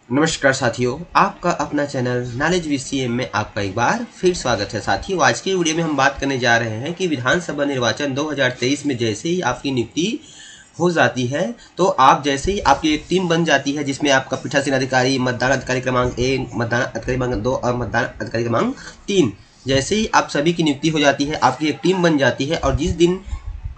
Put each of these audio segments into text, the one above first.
नमस्कार साथियों, आपका अपना चैनल नॉलेज वीसीएम में आपका एक बार फिर स्वागत है। साथियों, आज की वीडियो में हम बात करने जा रहे हैं कि विधानसभा निर्वाचन 2023 में जैसे ही आपकी नियुक्ति हो जाती है तो आप जैसे ही आपकी एक टीम बन जाती है जिसमें आपका पीठासीन अधिकारी, मतदान अधिकारी क्रमांक 1, मतदान अधिकारी क्रमांक 2 और मतदान अधिकारी क्रमांक 3, जैसे ही आप सभी की नियुक्ति हो जाती है, आपकी एक टीम बन जाती है और जिस दिन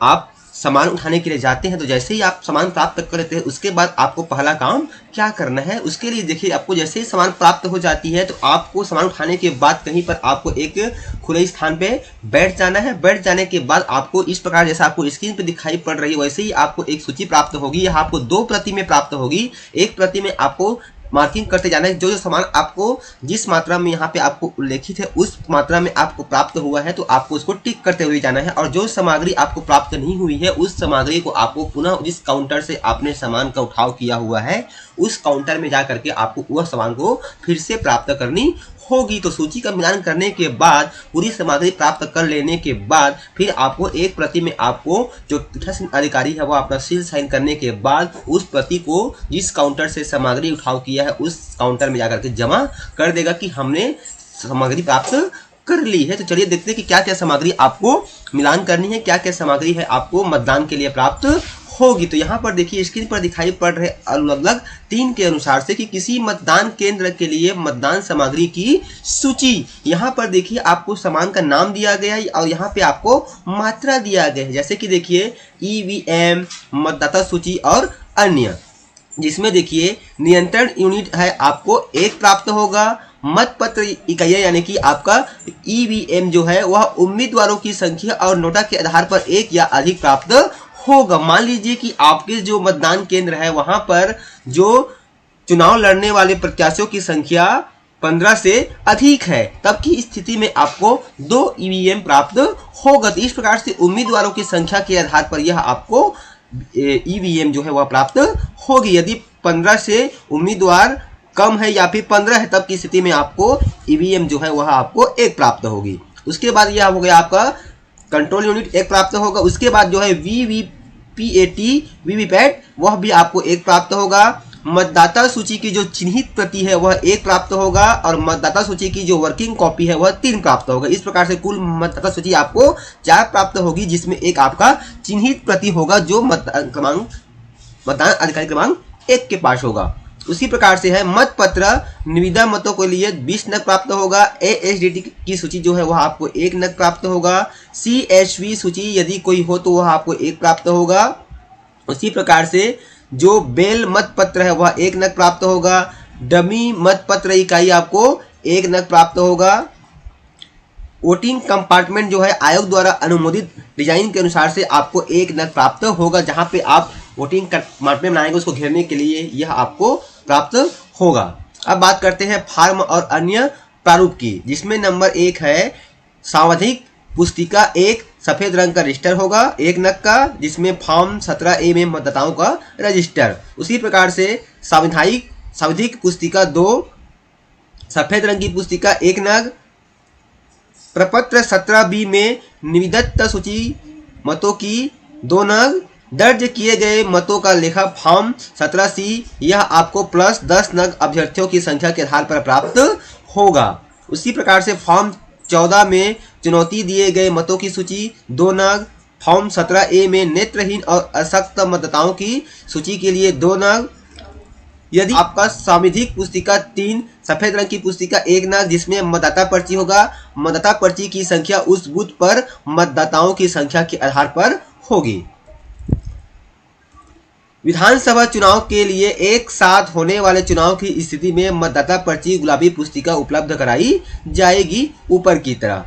आप सामान उठाने के लिए जाते हैं तो जैसे ही आप सामान प्राप्त कर लेते हैं उसके बाद आपको पहला काम क्या करना है। उसके लिए देखिए, आपको जैसे ही सामान प्राप्त हो जाती है तो आपको सामान उठाने के बाद कहीं पर आपको एक खुले स्थान पे बैठ जाना है। बैठ जाने के बाद आपको इस प्रकार जैसा आपको स्क्रीन पे दिखाई पड़ रही है वैसे ही आपको एक सूची प्राप्त होगी। यह आपको 2 प्रति में प्राप्त होगी। एक प्रति में आपको मार्किंग करते जाना है। जो सामान आपको जिस मात्रा में यहाँ पे आपको उल्लेखित है उस मात्रा में आपको प्राप्त हुआ है तो आपको उसको टिक करते हुए जाना है। और जो सामग्री आपको प्राप्त नहीं हुई है उस सामग्री को आपको पुनः जिस काउंटर से आपने सामान का उठाव किया हुआ है उस काउंटर में जा करके आपको वह सामान को फिर से प्राप्त करनी होगी। तो सूची का मिलान करने के बाद पूरी सामग्री प्राप्त कर लेने के बाद फिर आपको एक प्रति में आपको जो पीठासीन अधिकारी है वो अपना सील साइन करने के बाद उस प्रति को जिस काउंटर से सामग्री उठाव किया है उस काउंटर में जाकर के जमा कर देगा कि हमने सामग्री प्राप्त कर ली है। तो चलिए देखते हैं कि क्या क्या सामग्री आपको मिलान करनी है, क्या क्या सामग्री है आपको मतदान के लिए प्राप्त होगी। तो यहाँ पर देखिए स्क्रीन पर दिखाई पड़ रहे अलग-अलग 3 के अनुसार से कि किसी मतदान केंद्र के लिए मतदान सामग्री की सूची। यहाँ पर देखिए आपको सामान का नाम दिया गया है और यहाँ पे आपको मात्रा दिया गया है। जैसे कि देखिए ईवीएम, मतदाता सूची और अन्य, जिसमें देखिए नियंत्रण यूनिट है आपको 1 प्राप्त होगा। मतपत्र इकाइयां यानी कि आपका ईवीएम जो है वह उम्मीदवारों की संख्या और नोटा के आधार पर 1 या अधिक प्राप्त होगा। मान लीजिए कि आपके जो मतदान केंद्र है वहां पर जो चुनाव लड़ने वाले प्रत्याशियों की संख्या 15 से अधिक है, तब की स्थिति में आपको 2 ईवीएम प्राप्त होगा। तो इस प्रकार से उम्मीदवारों की संख्या के आधार पर यह आपको ईवीएम जो है वह प्राप्त होगी। यदि 15 से उम्मीदवार कम है या फिर 15 है तब की स्थिति में आपको ईवीएम जो है वह आपको 1 प्राप्त होगी। उसके बाद यह हो गया आपका कंट्रोल यूनिट 1 प्राप्त होगा। उसके बाद जो है वीवीपैट वह भी आपको 1 प्राप्त होगा। मतदाता सूची की जो चिन्हित प्रति है वह 1 प्राप्त होगा और मतदाता सूची की जो वर्किंग कॉपी है वह 3 प्राप्त होगा। इस प्रकार से कुल मतदाता सूची आपको 4 प्राप्त होगी, जिसमें एक आपका चिन्हित प्रति होगा जो मतदान अधिकारी क्रमांक 1 के पास होगा। उसी प्रकार से है मतपत्र निविदा मतों के लिए 20 नग प्राप्त होगा। एएसडीटी की सूची जो है वह आपको 1 नग प्राप्त होगा। सीएचवी सूची यदि कोई हो तो वह आपको 1 प्राप्त होगा। उसी प्रकार से जो बेल मतपत्र है वह 1 नग प्राप्त होगा। डमी मतपत्र इकाई आपको 1 नग प्राप्त होगा। वोटिंग कंपार्टमेंट जो है आयोग द्वारा अनुमोदित डिजाइन के अनुसार से आपको 1 नग प्राप्त होगा। जहां पे आप वोटिंग कंपार्टमेंट बनाएंगे उसको घेरने के लिए यह आपको प्राप्त होगा। अब बात करते हैं फार्म और अन्य प्रारूप की, जिसमें नंबर 1 है सांविधिक पुस्तिका 1 सफेद रंग का रजिस्टर होगा 1 नग का, जिसमें फॉर्म 17A में मतदाताओं का रजिस्टर। उसी प्रकार से सांविधिक पुस्तिका 2 सफेद रंग की पुस्तिका 1 नग। प्रपत्र 17B में निविदत सूची मतों की 2 नग। दर्ज किए गए मतों का लेखा फॉर्म 17C, यह आपको प्लस 10 नग अभ्यर्थियों की संख्या के आधार पर प्राप्त होगा। उसी प्रकार से फॉर्म 14 में चुनौती दिए गए मतों की सूची 2 नग। फॉर्म 17A में नेत्रहीन और अशक्त मतदाताओं की सूची के लिए 2 नग। यदि आपका सांविधिक पुस्तिका 3 सफेद रंग की पुस्तिका 1 नग, जिसमें मतदाता पर्ची होगा, मतदाता पर्ची की संख्या उस बूथ पर मतदाताओं की संख्या के आधार पर होगी। विधानसभा चुनाव के लिए एक साथ होने वाले चुनाव की स्थिति में मतदाता पर्ची गुलाबी पुस्तिका उपलब्ध कराई जाएगी ऊपर की तरह।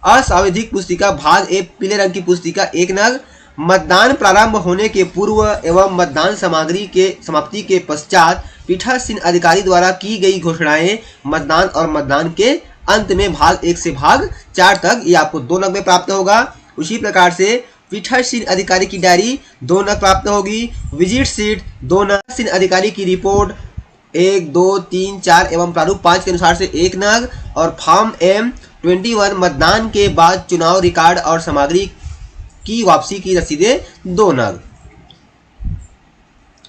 असांविधिक पुस्तिका भाग ए पीले रंग की पुस्तिका 1 नग। मतदान प्रारंभ होने के पूर्व एवं मतदान सामग्री के समाप्ति के पश्चात पीठासीन अधिकारी द्वारा की गई घोषणाएं मतदान और मतदान के अंत में भाग 1 से भाग 4 तक ये आपको 2 नग में प्राप्त होगा। उसी प्रकार से पीठासीन अधिकारी की डायरी 2 नग प्राप्त होगी। विजिट सीट 2 नग। पीठासीन अधिकारी की रिपोर्ट 1, 2, 3, 4 एवं प्रारूप 5 के अनुसार से 1 नग। और फॉर्म M21 मतदान के बाद चुनाव रिकॉर्ड और सामग्री की वापसी की रसीदें 2 नग।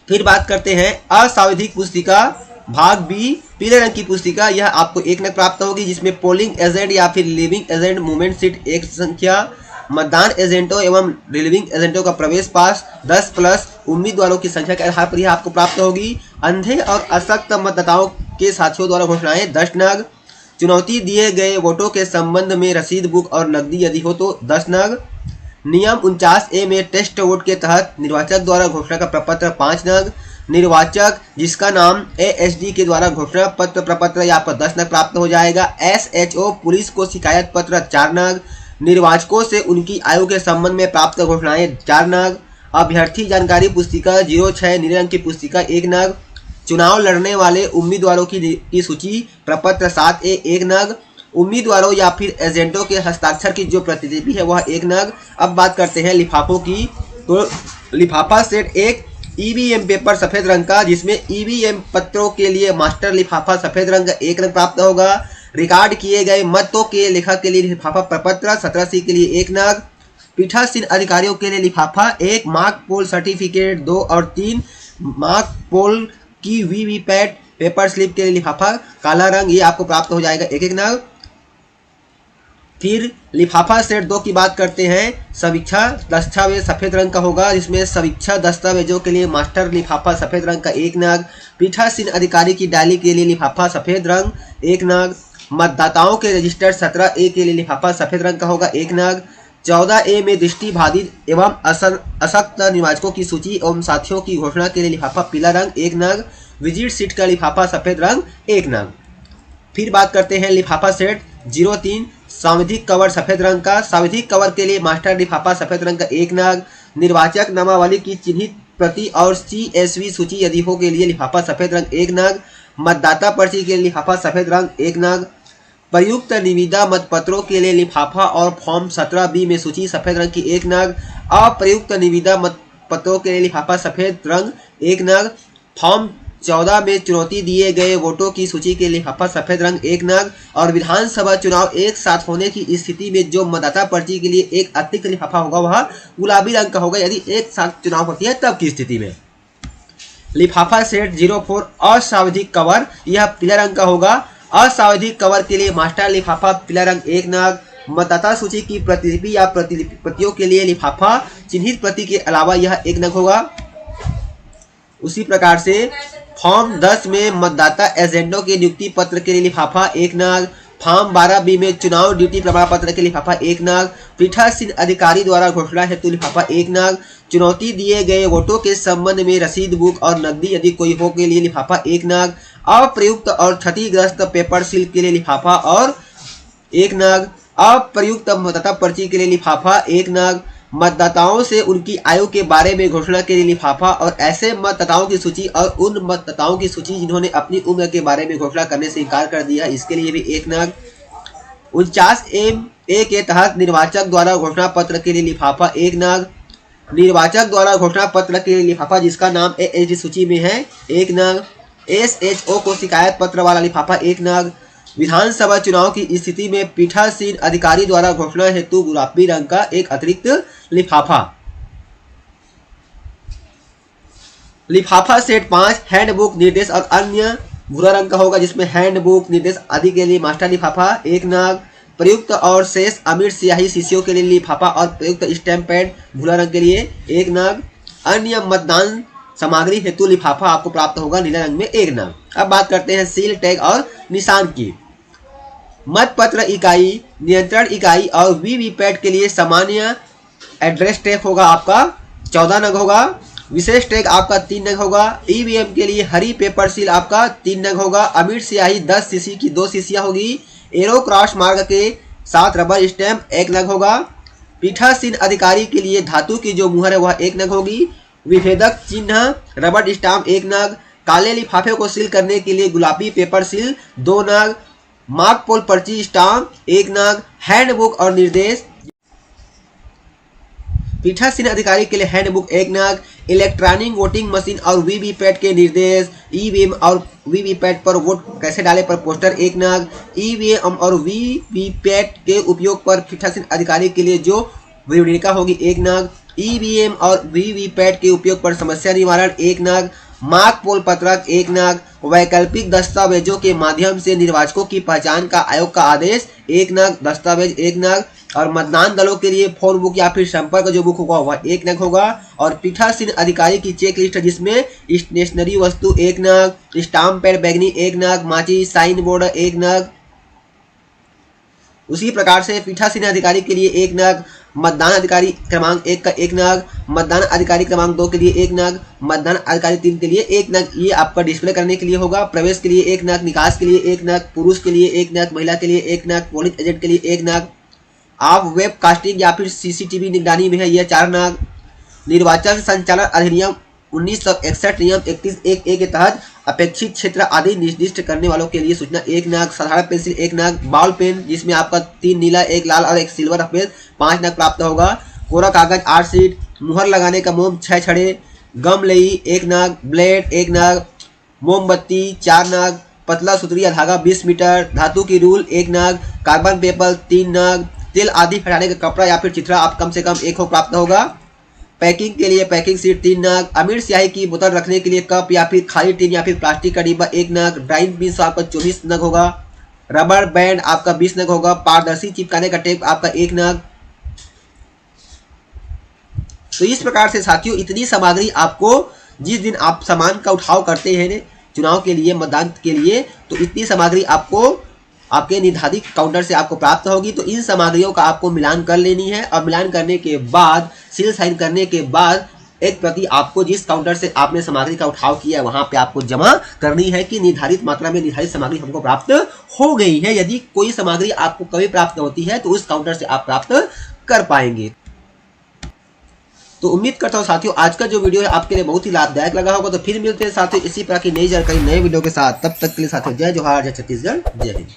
फिर बात करते हैं असांविधिक पुस्तिका भाग बी पीले रंग की पुस्तिका, यह आपको 1 नग प्राप्त होगी, जिसमें पोलिंग एजेंट या फिर लिविंग एजेंट मूवमेंट सीट 1 संख्या, मतदान एजेंटों एवं रिलीविंग एजेंटों का प्रवेश पास 10 प्लस उम्मीदवारों की संख्या के आधार पर यह आपको प्राप्त होगी। अंधे और अशक्त मतदाताओं के साथियों द्वारा घोषणाएं 10 नग, चुनौती दिए गए वोटों के संबंध में रसीद बुक और नकदी यदि हो तो 10 नग। नियम 49A में टेस्ट वोट के तहत निर्वाचक द्वारा घोषणा का प्रपत्र 5 नग। निर्वाचक जिसका नाम ASD के द्वारा घोषणा पत्र प्रपत्र या आपको 10 नग प्राप्त हो जाएगा। SHO पुलिस को शिकायत पत्र 4 नग। निर्वाचकों से उनकी आयु के संबंध में प्राप्त घोषणाएं 4 नग। अभ्यर्थी जानकारी पुस्तिका 06 नीले रंग की पुस्तिका 1 नग। चुनाव लड़ने वाले उम्मीदवारों की सूची प्रपत्र 7A 1 नग। उम्मीदवारों या फिर एजेंटों के हस्ताक्षर की जो प्रतिलिपि है वह 1 नग। अब बात करते हैं लिफाफों की, तो लिफाफा सेट 1 EVM पेपर सफेद रंग का, जिसमें EVM पत्रों के लिए मास्टर लिफाफा सफेद रंग 1 नग प्राप्त होगा। रिकॉर्ड किए गए मतों के लेखक के लिए लिफाफा प्रपत्र 17C के लिए 1 नग। पीठासीन अधिकारियों के लिए लिफाफा 1 मार्क पोल सर्टिफिकेट 2 और 3 मार्क पोल की वीवीपैट पेपर स्लिप के लिए लिफाफा काला रंग, ये आपको प्राप्त हो जाएगा 1 नग। फिर लिफाफा सेट 2 की बात करते हैं। समीक्षा दस्तावेज सफेद रंग का होगा, जिसमें समीक्षा दस्तावेजों के लिए मास्टर लिफाफा सफेद रंग का 1 नग। पीठासीन अधिकारी की डायरी के लिए लिफाफा सफेद रंग 1 नग। मतदाताओं के रजिस्टर 17A के लिए लिफाफा सफेद रंग का होगा 1 नग। 14A में दृष्टिबाधित एवं अशक्त निर्वाचकों की सूची एवं साथियों की घोषणा के लिए लिफाफा पीला रंग 1 नग। विजिट सीट का लिफाफा सफेद रंग 1 नग। फिर बात करते हैं लिफाफा सेट 03 सांविधिक कवर सफेद रंग का। सांविधिक कवर के लिए मास्टर लिफाफा सफेद रंग का 1 नग। निर्वाचक नामावली की चिन्हित प्रति और CSV सूची यदि हो के लिए लिफाफा सफेद रंग 1 नग। मतदाता पर्ची के लिए लिफाफा सफेद रंग 1 नग। प्रयुक्त निविदा मतपत्रों के लिए लिफाफा और फॉर्म 17B में सूची सफेद रंग की 1 नग। अप्रयुक्त निविदा मतपत्रों के लिए लिफाफा सफेद रंग 1 नग। फॉर्म 14 में चुनौती दिए गए वोटों की सूची के लिफाफा सफेद रंग 1 नग। और विधानसभा चुनाव एक साथ होने की स्थिति में जो मतदाता पर्ची के लिए एक अतिरिक्त लिफाफा होगा वह गुलाबी रंग का होगा, यदि एक साथ चुनाव होती है तब की स्थिति में। लिफाफा सेट 04 असावधिक कवर, यह पीला रंग का होगा। असावधिक कवर के लिए मास्टर लिफाफा पीला रंग 1 नग। मतदाता सूची की प्रतिलिपि या प्रतियों के लिए लिफाफा चिन्हित प्रति के अलावा यह 1 नग होगा। उसी प्रकार से फॉर्म 10 में मतदाता एजेंटों के नियुक्ति पत्र के लिए लिफाफा 1 नग। फॉर्म 12B में चुनाव ड्यूटी प्रमाण पत्र के लिफाफा 1 नग। पीठासीन अधिकारी द्वारा घोषणा हेतु लिफाफा 1 नग। चुनौती दिए गए वोटों के संबंध में रसीद बुक और नकदी यदि कोई हो के लिए लिफाफा 1 नग। अप्रयुक्त और क्षतिग्रस्त पेपर सील के लिए लिफाफा और 1 नग। अप्रयुक्त मतदाता पर्ची के लिए लिफाफा 1 नग। मतदाताओं से उनकी आयु के बारे में घोषणा के लिए लिफाफा और ऐसे मतदाताओं की सूची और उन मतदाताओं की सूची जिन्होंने अपनी उम्र के बारे में घोषणा करने से इनकार कर दिया, इसके लिए भी 1 नग। 49A के तहत निर्वाचक द्वारा घोषणा पत्र के लिए लिफाफा 1 नग। निर्वाचक द्वारा घोषणा पत्र के लिए लिफाफा जिसका नाम ASD सूची में है 1 नग। SHO को शिकायत पत्र वाला लिफाफा 1 नग। विधानसभा चुनाव की स्थिति में पीठासीन अधिकारी द्वारा घोषणा हेतु गुलाबी रंग का एक अतिरिक्त लिफाफा। लिफाफा सेट 5 हैंडबुक निर्देश और अन्य भूरा रंग का होगा, जिसमें हैंडबुक निर्देश आदि के लिए मास्टर लिफाफा 1 नग। प्रयुक्त और शेष अमीर स्याही शीशियों के लिए लिफाफा और प्रयुक्त स्टैम्प पैड भूरा रंग के लिए 1 नग। अन्य मतदान सामग्री हेतु लिफाफा आपको प्राप्त होगा नीले रंग में 1 नग। अब बात करते हैं सील टैग और निशान की। मतपत्र इकाई, नियंत्रण इकाई और वीवीपैट के लिए सामान्य एड्रेस टैग होगा आपका 14 नग होगा। विशेष टैग आपका 3 नग होगा। ईवीएम के लिए हरी पेपर सील आपका 3 नग होगा। अमीर स्याही 10 सीसी की 2 शीशियां होगी। एरो क्रॉस मार्ग के साथ रबर स्टैम्प 1 नग होगा। पीठासीन अधिकारी के लिए धातु की जो मुहर है वह 1 नग होगी। विभेदक चिन्ह रबर स्टाम्प 1 नग। काले लिफाफे को सील करने के लिए गुलाबी पेपर सील 2 नग। मार्क पोल पर्ची स्टाम्प 1 नग। हैंडबुक और निर्देश, पीठासीन अधिकारी के लिए हैंडबुक 1 नग। इलेक्ट्रॉनिक वोटिंग मशीन और वीवीपैट के निर्देश, ईवीएम और वीवीपैट पर वोट कैसे डाले पर पोस्टर 1 नग। ईवीएम और वीवीपैट के उपयोग पर पीठासीन अधिकारी के लिए जो विवरणिका होगी 1 नग। ईवीएम और वीवीपैट के उपयोग पर समस्या निवारण 1 नग। मार्क पोल पत्रक 1 नग, वैकल्पिक दस्तावेजों के माध्यम से निर्वाचकों की पहचान का आयोग का आदेश 1 नग, दस्तावेज 1 नग, और मतदान दलों के लिए फोन बुक या फिर संपर्क जो बुक होगा वह 1 नग होगा, और पीठासीन अधिकारी की चेक लिस्ट जिसमें स्टेशनरी वस्तु 1 नग, स्टाम्प पैड बैगनी 1 नग, माचिस, साइन बोर्ड 1 नग। उसी प्रकार से पीठासीन अधिकारी के लिए 1 नग, मतदान अधिकारी क्रमांक 1 का 1 नग, मतदान अधिकारी क्रमांक 2 के लिए 1 नग, मतदान अधिकारी 3 के लिए 1 नग। ये आपका डिस्प्ले करने के लिए होगा। प्रवेश के लिए 1 नग, निकास के लिए 1 नग, पुरुष के लिए 1 नग, महिला के लिए 1 नग, पोलिंग एजेंट के लिए 1 नग। आप वेब कास्टिंग या फिर सीसीटीवी निगरानी में है यह 4 नग। निर्वाचन संचालन अधिनियम 1961 नियम 31(1)(a) के तहत अपेक्षित क्षेत्र आदि निर्दिष्ट करने वालों के लिए सूचना 1 नग, साधारण पेंसिल 1 नग, बॉल पेन जिसमें आपका 3 नीला, 1 लाल और 1 सिल्वर सफेद 5 नग प्राप्त होगा। कोरा कागज 8 शीट, मुहर लगाने का मोम 6 छड़े, गम लई 1 नग, ब्लेड 1 नग, मोमबत्ती 4 नग, पतला सुतरी या धागा 20 मीटर, धातु की रूल 1 नग, कार्बन पेपर 3 नग, तेल आदि हटाने का कपड़ा या फिर चिथड़ा आप कम से कम 1 हो प्राप्त होगा। पैकिंग के लिए पैकिंग सीट 3 नग, अमीर स्याही की बोतल रखने के लिए कप या फिर खाली टीन या फिर प्लास्टिक का डिब्बा 1 नग, ड्राइंग पिन आपका 24 नग होगा, रबर बैंड आपका 20 नग होगा, पारदर्शी चिपकाने का टेप आपका 1 नग। तो इस प्रकार से साथियों इतनी सामग्री आपको जिस दिन आप सामान का उठाव करते हैं चुनाव के लिए, मतदान के लिए, तो इतनी सामग्री आपको आपके निर्धारित काउंटर से आपको प्राप्त होगी। तो इन सामग्रियों का आपको मिलान कर लेनी है, और मिलान करने के बाद सील साइन करने के बाद एक प्रति आपको जिस काउंटर से आपने सामग्री का उठाव किया वहां पे आपको जमा करनी है कि निर्धारित मात्रा में निर्धारित सामग्री हमको प्राप्त हो गई है। यदि कोई सामग्री आपको कभी प्राप्त होती है तो उस काउंटर से आप प्राप्त कर पाएंगे। तो उम्मीद करता हूँ साथियों आज का जो वीडियो है आपके लिए बहुत ही लाभदायक लगा होगा। तो फिर मिलते हैं साथियों इसी प्रकार की नई जानकारी नए वीडियो के साथ। तब तक के लिए साथियों जय जोहार, जय छत्तीसगढ़, जय हिंद।